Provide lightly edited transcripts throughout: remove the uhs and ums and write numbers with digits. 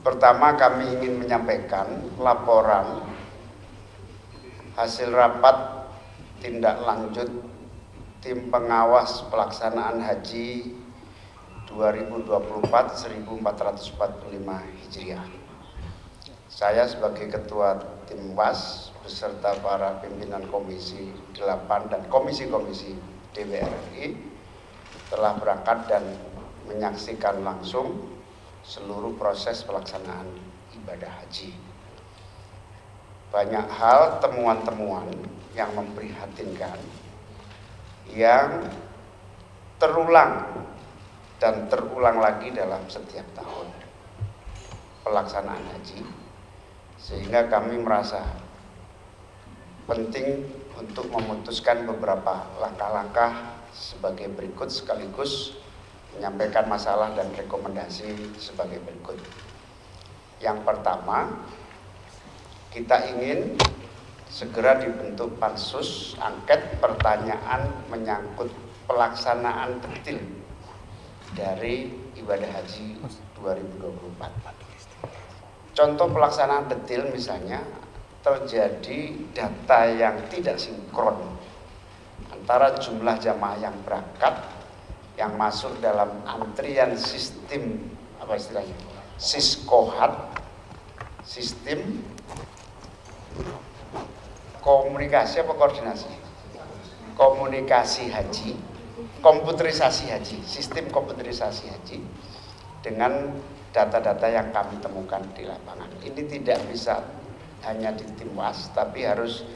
Pertama, kami ingin menyampaikan laporan hasil rapat tindak lanjut tim pengawas pelaksanaan haji 2024 1445 Hijriah. Saya sebagai Ketua Tim WAS beserta para pimpinan Komisi 8 dan komisi-komisi DPR RI telah berangkat dan menyaksikan langsung seluruh proses pelaksanaan ibadah haji. Banyak hal temuan-temuan yang memprihatinkan yang terulang dan terulang lagi dalam setiap tahun pelaksanaan haji, sehingga kami merasa penting untuk memutuskan beberapa langkah-langkah sebagai berikut, sekaligus menyampaikan masalah dan rekomendasi sebagai berikut. Yang pertama, kita ingin segera dibentuk pansus angket pertanyaan menyangkut pelaksanaan detail dari ibadah haji 2024. Contoh pelaksanaan detail misalnya terjadi data yang tidak sinkron antara jumlah jamaah yang berangkat, yang masuk dalam antrian sistem apa istilahnya, siskohat, sistem komunikasi apa koordinasi, komunikasi haji, komputerisasi haji, sistem komputerisasi haji dengan data-data yang kami temukan di lapangan. Ini tidak bisa hanya di tim WAS, tapi harus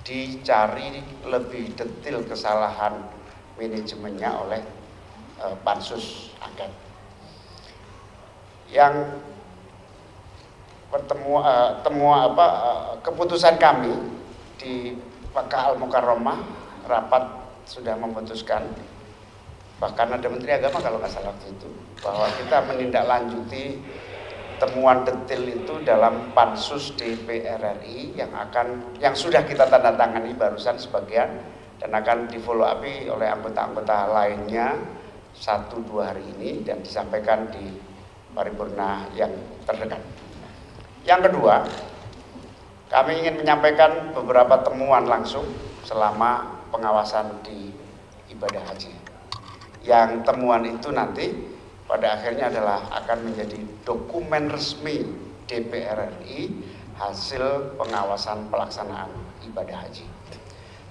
dicari lebih detail kesalahan manajemennya oleh pansus angket. Yang keputusan kami di Makkah Al-Mukarramah, rapat sudah memutuskan, bahkan ada Menteri Agama kalau nggak salah itu, bahwa kita menindaklanjuti temuan detail itu dalam pansus DPR RI yang sudah kita tanda tangani barusan sebagian dan akan di follow up oleh anggota-anggota lainnya 1-2 hari ini dan disampaikan di paripurna yang terdekat. Yang kedua, kami ingin menyampaikan beberapa temuan langsung selama pengawasan di ibadah haji. Yang temuan itu nanti pada akhirnya adalah akan menjadi dokumen resmi DPR RI hasil pengawasan pelaksanaan ibadah haji.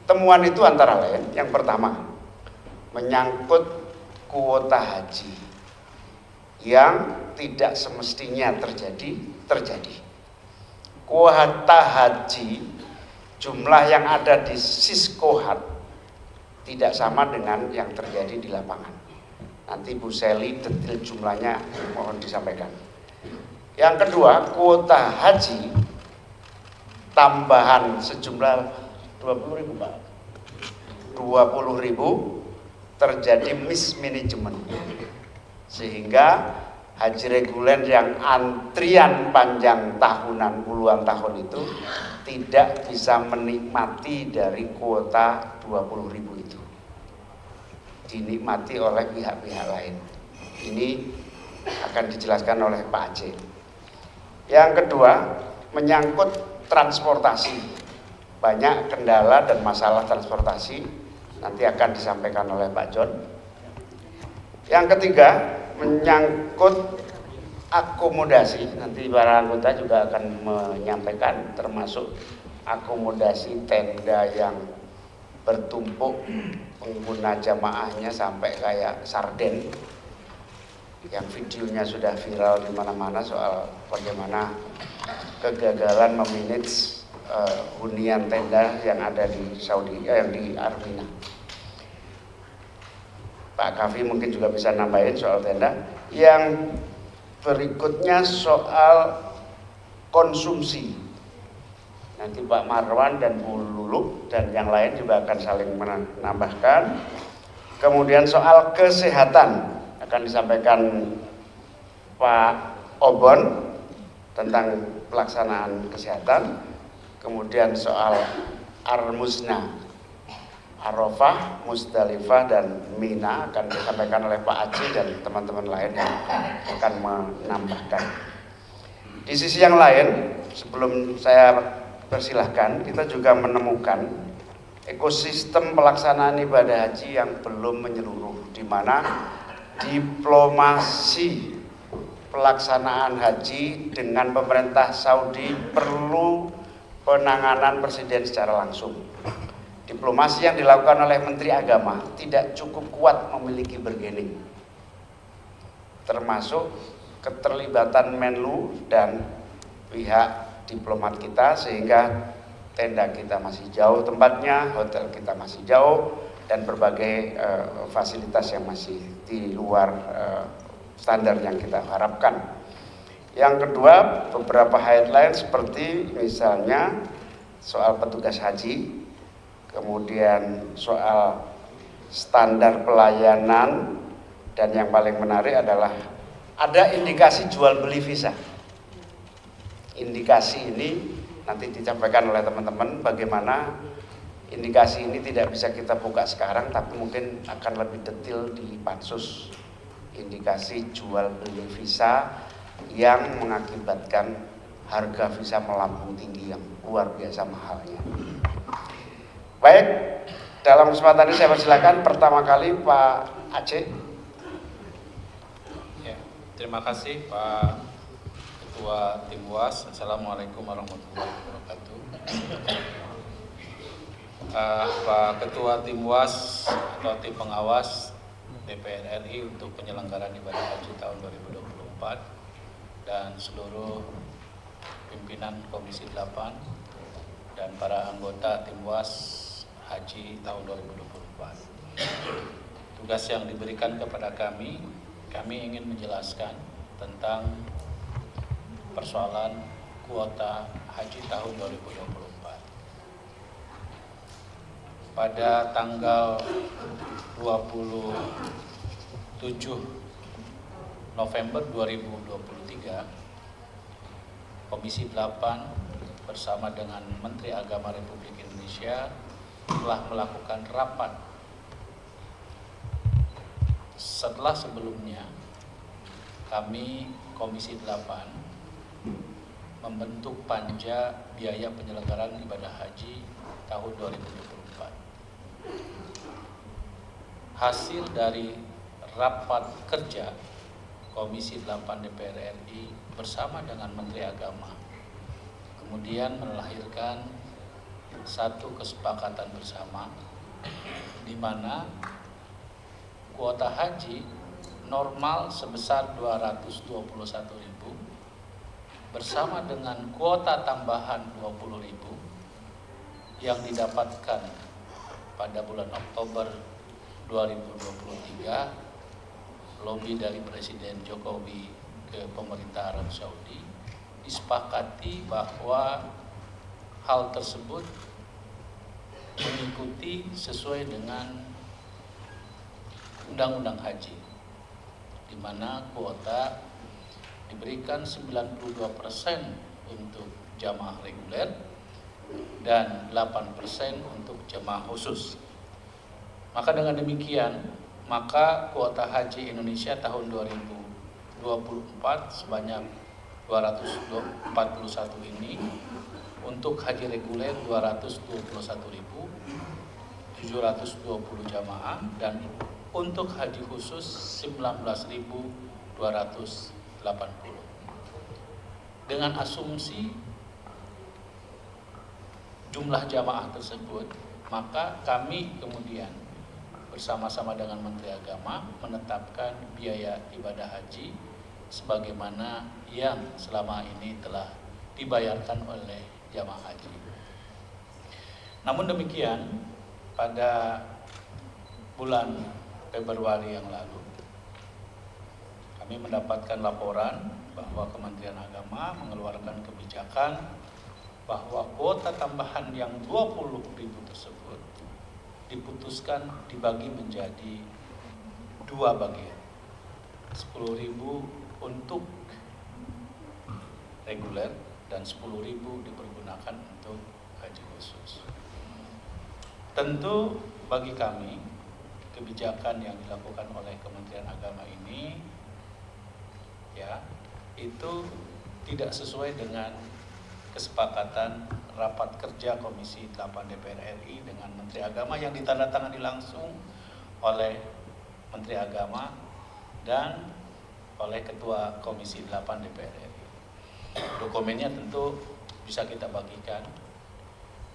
Temuan itu antara lain, yang pertama menyangkut kuota haji yang tidak semestinya terjadi. Kuota haji jumlah yang ada di siskohat tidak sama dengan yang terjadi di lapangan. Nanti Bu Seli detail jumlahnya mohon disampaikan. Yang kedua, kuota haji tambahan sejumlah 20.000 Pak. 20.000 terjadi mismanagement, sehingga haji reguler yang antrian panjang tahunan puluhan tahun itu tidak bisa menikmati dari kuota 20.000 itu, dinikmati oleh pihak-pihak lain. Ini akan dijelaskan oleh Pak Aceh. Yang kedua, menyangkut transportasi. Banyak kendala dan masalah transportasi, nanti akan disampaikan oleh Pak John. Yang ketiga, menyangkut akomodasi. Nanti para anggota juga akan menyampaikan, termasuk akomodasi tenda yang bertumpuk, pengguna jamaahnya sampai kayak sarden, yang videonya sudah viral di mana-mana soal bagaimana kegagalan memanage hunian tenda yang ada di Saudi, yang di Armina. Pak Kavi mungkin juga bisa nambahin soal tenda. Yang berikutnya soal konsumsi. Nanti Pak Marwan dan Bu Lulu dan yang lain juga akan saling menambahkan. Kemudian soal kesehatan akan disampaikan Pak Obon tentang pelaksanaan kesehatan. Kemudian soal Ar-Musna, Arafah, Musdalifah, dan Mina akan disampaikan oleh Pak Aceh dan teman-teman lain yang akan menambahkan. Di sisi yang lain, sebelum saya persilahkan, kita juga menemukan ekosistem pelaksanaan ibadah haji yang belum menyeluruh, di mana diplomasi pelaksanaan haji dengan pemerintah Saudi perlu penanganan presiden secara langsung. Diplomasi yang dilakukan oleh Menteri Agama tidak cukup kuat memiliki bargaining, termasuk keterlibatan Menlu dan pihak diplomat kita, sehingga tenda kita masih jauh tempatnya, hotel kita masih jauh, dan berbagai fasilitas yang masih di luar standar yang kita harapkan. Yang kedua, beberapa headline seperti misalnya soal petugas haji, kemudian soal standar pelayanan, dan yang paling menarik adalah ada indikasi jual beli visa. Indikasi ini nanti disampaikan oleh teman-teman bagaimana indikasi ini tidak bisa kita buka sekarang, tapi mungkin akan lebih detail di pansus. Indikasi jual beli visa yang mengakibatkan harga visa melambung tinggi yang luar biasa mahalnya. Baik, dalam kesempatan ini saya persilakan pertama kali Pak Aceh. Ya, terima kasih Pak Ketua Tim UAS. Assalamualaikum warahmatullahi wabarakatuh. Pak Ketua Tim UAS atau Tim Pengawas DPR RI untuk penyelenggaraan ibadah haji tahun 2024 dan seluruh pimpinan Komisi 8 dan para anggota Tim UAS Haji tahun 2024. Tugas yang diberikan kepada kami ingin menjelaskan tentang persoalan kuota haji tahun 2024. Pada tanggal 27 November 2023, Komisi 8 bersama dengan Menteri Agama Republik Indonesia telah melakukan rapat setelah sebelumnya kami Komisi 8 membentuk panja biaya penyelenggaraan ibadah haji tahun 2024. Hasil dari rapat kerja Komisi 8 DPR RI bersama dengan Menteri Agama kemudian melahirkan satu kesepakatan bersama di mana kuota haji normal sebesar 221.000 bersama dengan kuota tambahan 20.000 yang didapatkan pada bulan Oktober 2023 lobi dari Presiden Jokowi ke pemerintah Arab Saudi, disepakati bahwa hal tersebut mengikuti sesuai dengan Undang-Undang Haji, di mana kuota diberikan 92% untuk jamaah reguler dan 8% untuk jamaah khusus. Maka dengan demikian, maka kuota haji Indonesia tahun 2024 sebanyak 241 ini untuk haji reguler 221.720 jamaah dan untuk haji khusus 19.280. Dengan asumsi jumlah jamaah tersebut, maka kami kemudian bersama-sama dengan Menteri Agama menetapkan biaya ibadah haji sebagaimana yang selama ini telah dibayarkan oleh jamaah haji. Namun demikian, pada bulan Februari yang lalu kami mendapatkan laporan bahwa Kementerian Agama mengeluarkan kebijakan bahwa kuota tambahan yang 20.000 tersebut diputuskan dibagi menjadi dua bagian. 10.000 untuk reguler dan 10.000 dipergunakan untuk haji khusus. Tentu bagi kami kebijakan yang dilakukan oleh Kementerian Agama ini ya itu tidak sesuai dengan kesepakatan rapat kerja Komisi 8 DPR RI dengan Menteri Agama yang ditandatangani langsung oleh Menteri Agama dan oleh Ketua Komisi 8 DPR RI. Dokumennya tentu bisa kita bagikan.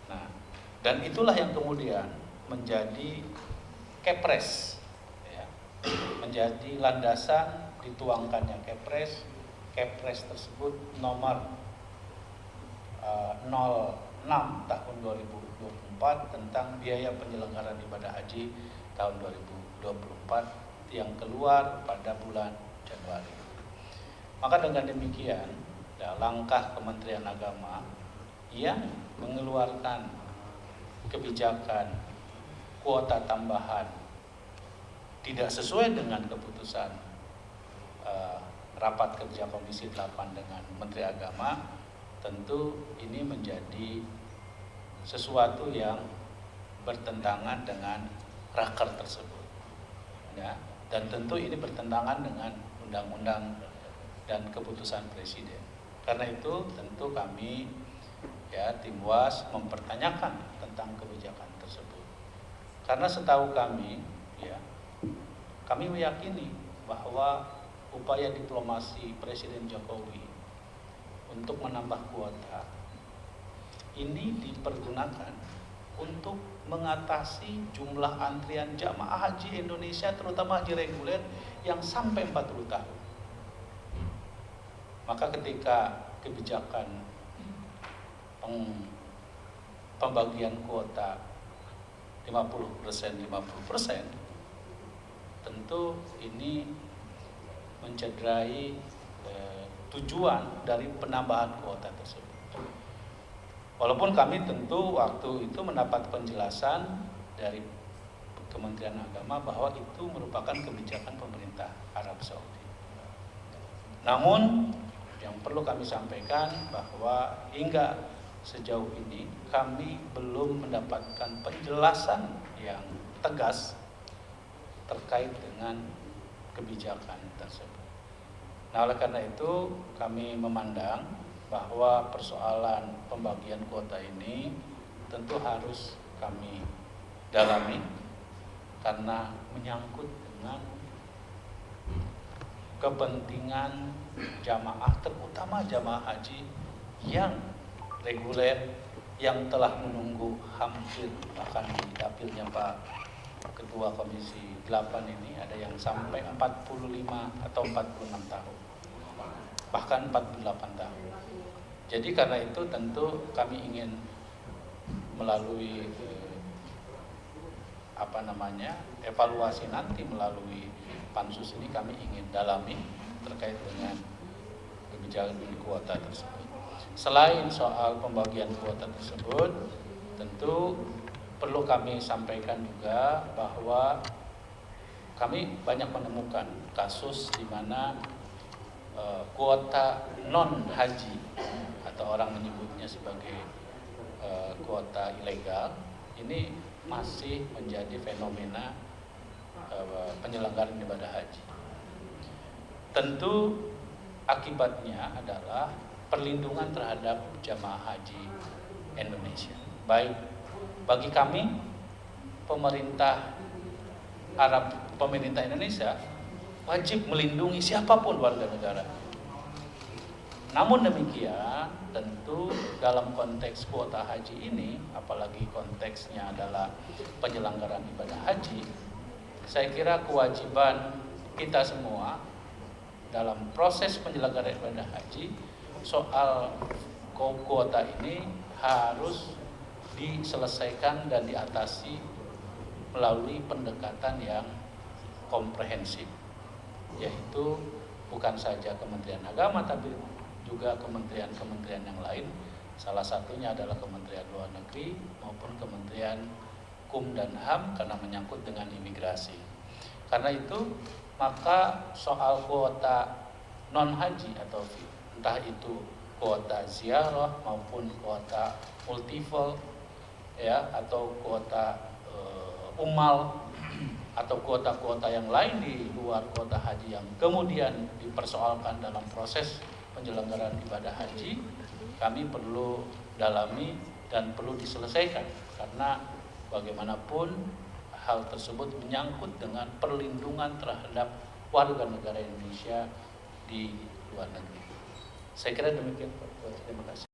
Nah, dan itulah yang kemudian menjadi Kepres, ya, menjadi landasan dituangkannya Kepres tersebut nomor 06 tahun 2024 tentang biaya penyelenggaraan ibadah haji tahun 2024 yang keluar pada bulan Januari. Maka dengan demikian, ya, langkah Kementerian Agama yang mengeluarkan kebijakan kuota tambahan tidak sesuai dengan keputusan rapat kerja Komisi 8 dengan Menteri Agama, tentu ini menjadi sesuatu yang bertentangan dengan raker tersebut, ya, dan tentu ini bertentangan dengan undang-undang dan keputusan Presiden. Karena itu tentu kami, ya, tim UAS mempertanyakan tentang kebijakan tersebut. Karena setahu kami, ya, kami meyakini bahwa upaya diplomasi Presiden Jokowi untuk menambah kuota ini dipergunakan untuk mengatasi jumlah antrian jamaah haji Indonesia, terutama haji reguler yang sampai 40 tahun. Maka ketika kebijakan pembagian kuota 50%, tentu ini mencederai tujuan dari penambahan kuota tersebut. Walaupun kami tentu waktu itu mendapat penjelasan dari Kementerian Agama bahwa itu merupakan kebijakan pemerintah Arab Saudi. Namun yang perlu kami sampaikan bahwa hingga sejauh ini kami belum mendapatkan penjelasan yang tegas terkait dengan kebijakan tersebut. Nah, oleh karena itu kami memandang bahwa persoalan pembagian kuota ini tentu harus kami dalami karena menyangkut dengan kepentingan jamaah, terutama jamaah haji yang reguler yang telah menunggu hampir, bahkan di dapilnya Pak Ketua Komisi 8 ini ada yang sampai 45 atau 46 tahun, bahkan 48 tahun. Jadi karena itu tentu kami ingin melalui evaluasi nanti melalui pansus ini, kami ingin dalami terkait dengan kebijakan kuota tersebut. Selain soal pembagian kuota tersebut, tentu perlu kami sampaikan juga bahwa kami banyak menemukan kasus di mana kuota non haji atau orang menyebutnya sebagai kuota ilegal ini masih menjadi fenomena penyelenggaraan ibadah haji. Tentu akibatnya adalah perlindungan terhadap jamaah haji Indonesia. Baik bagi kami, pemerintah Indonesia wajib melindungi siapapun warga negara. Namun demikian, tentu dalam konteks kuota haji ini, apalagi konteksnya adalah penyelenggaraan ibadah haji, saya kira kewajiban kita semua dalam proses penyelenggaraan ibadah haji, soal kuota ini harus diselesaikan dan diatasi melalui pendekatan yang komprehensif, yaitu bukan saja Kementerian Agama tapi juga kementerian-kementerian yang lain, salah satunya adalah Kementerian Luar Negeri maupun Kementerian Hukum dan HAM karena menyangkut dengan imigrasi. Karena itu maka soal kuota non haji atau entah itu kuota ziarah maupun kuota multiple, ya, atau kuota umal atau kuota-kuota yang lain di luar kuota haji yang kemudian dipersoalkan dalam proses penyelenggaraan ibadah haji kami perlu dalami dan perlu diselesaikan, karena bagaimanapun hal tersebut menyangkut dengan perlindungan terhadap warga negara Indonesia di luar negeri. Saya kira demikian Pak. Terima kasih.